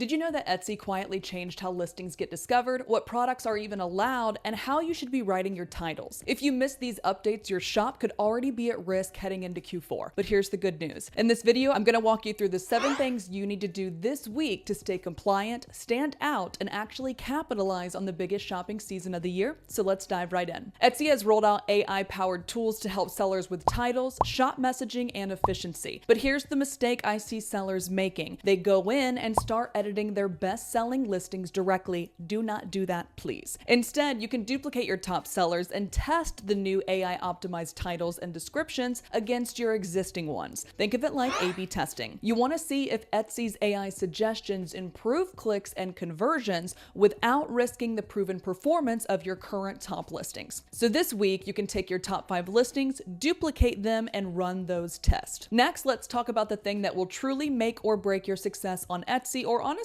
Did you know that Etsy quietly changed how listings get discovered, what products are even allowed, and how you should be writing your titles? If you missed these updates, your shop could already be at risk heading into Q4. But here's the good news. In this video, I'm going to walk you through the 7 things you need to do this week to stay compliant, stand out, and actually capitalize on the biggest shopping season of the year. So let's dive right in. Etsy has rolled out AI-powered tools to help sellers with titles, shop messaging, and efficiency. But here's the mistake I see sellers making. They go in and start editing their best-selling listings directly. Do not do that, please. Instead, you can duplicate your top sellers and test the new AI-optimized titles and descriptions against your existing ones. Think of it like A/B testing. You want to see if Etsy's AI suggestions improve clicks and conversions without risking the proven performance of your current top listings. So this week, you can take your top 5 listings, duplicate them, and run those tests. Next, let's talk about the thing that will truly make or break your success on Etsy, or honestly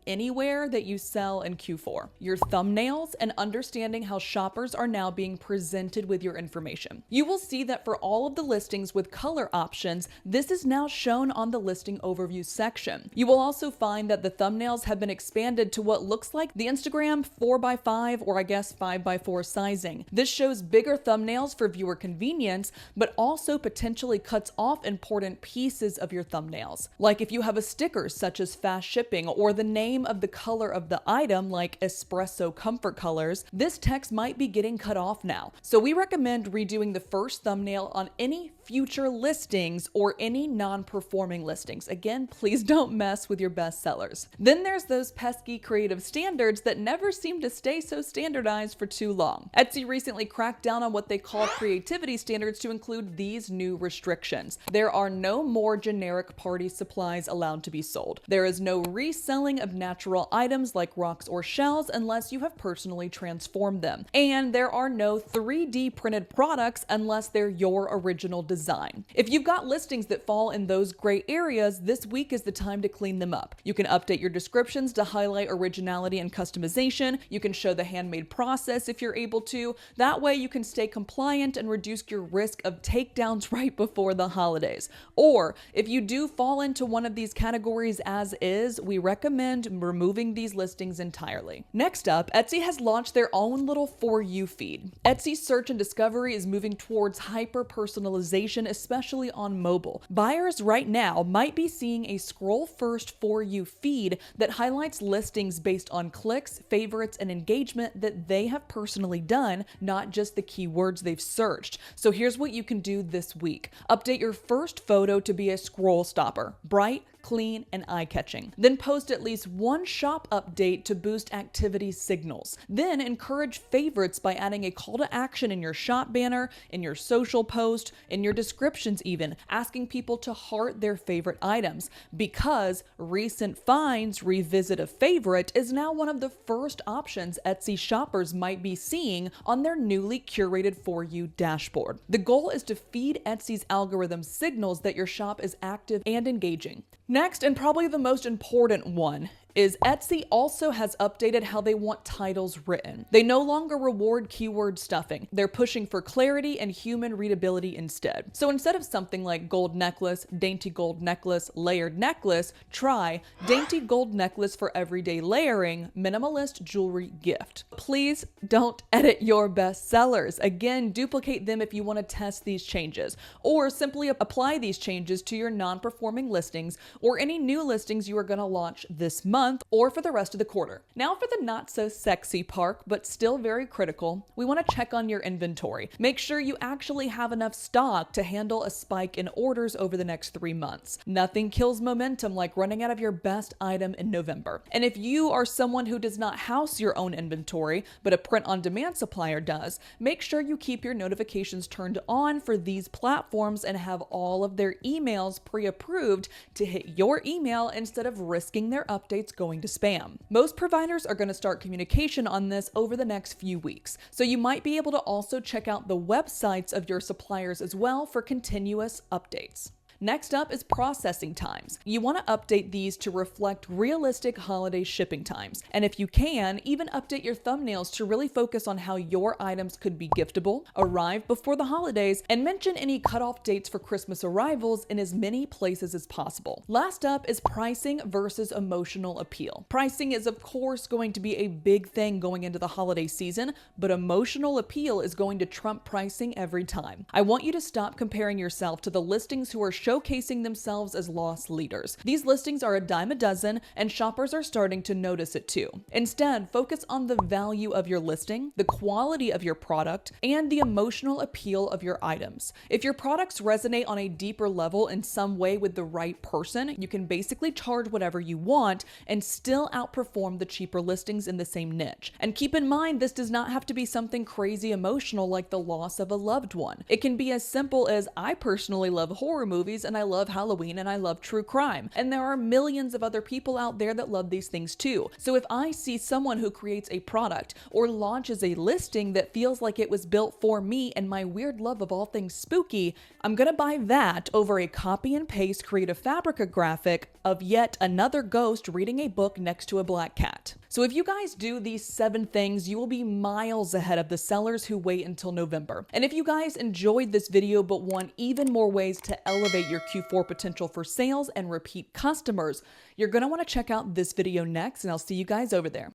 anywhere that you sell in Q4. Your thumbnails and understanding how shoppers are now being presented with your information. You will see that for all of the listings with color options, this is now shown on the listing overview section. You will also find that the thumbnails have been expanded to what looks like the Instagram 4x5 or I guess 5x4 sizing. This shows bigger thumbnails for viewer convenience, but also potentially cuts off important pieces of your thumbnails. Like if you have a sticker such as fast shipping or the name of the color of the item like espresso comfort colors, this text might be getting cut off now. So we recommend redoing the first thumbnail on any future listings or any non-performing listings. Again, please don't mess with your best sellers. Then there's those pesky creative standards that never seem to stay so standardized for too long. Etsy recently cracked down on what they call creativity standards to include these new restrictions. There are no more generic party supplies allowed to be sold. There is no reselling of natural items like rocks or shells unless you have personally transformed them. And there are no 3D printed products unless they're your original design. If you've got listings that fall in those gray areas, this week is the time to clean them up. You can update your descriptions to highlight originality and customization. You can show the handmade process if you're able to. That way you can stay compliant and reduce your risk of takedowns right before the holidays. Or if you do fall into one of these categories as is, we recommend removing these listings entirely. Next up, Etsy has launched their own little For You feed. Etsy's search and discovery is moving towards hyper-personalization, especially on mobile. Buyers right now might be seeing a scroll-first For You feed that highlights listings based on clicks, favorites, and engagement that they have personally done, not just the keywords they've searched. So here's what you can do this week. Update your first photo to be a scroll stopper, bright, clean, and eye-catching. Then post at least one shop update to boost activity signals. Then encourage favorites by adding a call to action in your shop banner, in your social post, in your descriptions even, asking people to heart their favorite items, because recent finds revisit a favorite is now one of the first options Etsy shoppers might be seeing on their newly curated For You dashboard. The goal is to feed Etsy's algorithm signals that your shop is active and engaging. Next, and probably the most important one, is Etsy also has updated how they want titles written. They no longer reward keyword stuffing. They're pushing for clarity and human readability instead. So instead of something like gold necklace, dainty gold necklace, layered necklace, try dainty gold necklace for everyday layering, minimalist jewelry gift. Please don't edit your best sellers. Again, duplicate them if you want to test these changes, or simply apply these changes to your non-performing listings or any new listings you are going to launch this month or for the rest of the quarter. Now for the not so sexy part, but still very critical, we want to check on your inventory. Make sure you actually have enough stock to handle a spike in orders over the next 3 months. Nothing kills momentum like running out of your best item in November. And if you are someone who does not house your own inventory, but a print-on-demand supplier does, make sure you keep your notifications turned on for these platforms and have all of their emails pre-approved to hit your email instead of risking their updates going to spam. Most providers are going to start communication on this over the next few weeks, so you might be able to also check out the websites of your suppliers as well for continuous updates. Next up is processing times. You want to update these to reflect realistic holiday shipping times. And if you can, even update your thumbnails to really focus on how your items could be giftable, arrive before the holidays, and mention any cutoff dates for Christmas arrivals in as many places as possible. Last up is pricing versus emotional appeal. Pricing is of course going to be a big thing going into the holiday season, but emotional appeal is going to trump pricing every time. I want you to stop comparing yourself to the listings who are showcasing themselves as loss leaders. These listings are a dime a dozen, and shoppers are starting to notice it too. Instead, focus on the value of your listing, the quality of your product, and the emotional appeal of your items. If your products resonate on a deeper level in some way with the right person, you can basically charge whatever you want and still outperform the cheaper listings in the same niche. And keep in mind, this does not have to be something crazy emotional like the loss of a loved one. It can be as simple as, I personally love horror movies and I love Halloween and I love true crime. And there are millions of other people out there that love these things too. So if I see someone who creates a product or launches a listing that feels like it was built for me and my weird love of all things spooky, I'm gonna buy that over a copy and paste Creative Fabrica graphic of yet another ghost reading a book next to a black cat. So if you guys do these 7 things, you will be miles ahead of the sellers who wait until November. And if you guys enjoyed this video but want even more ways to elevate your Q4 potential for sales and repeat customers, you're gonna wanna check out this video next, and I'll see you guys over there.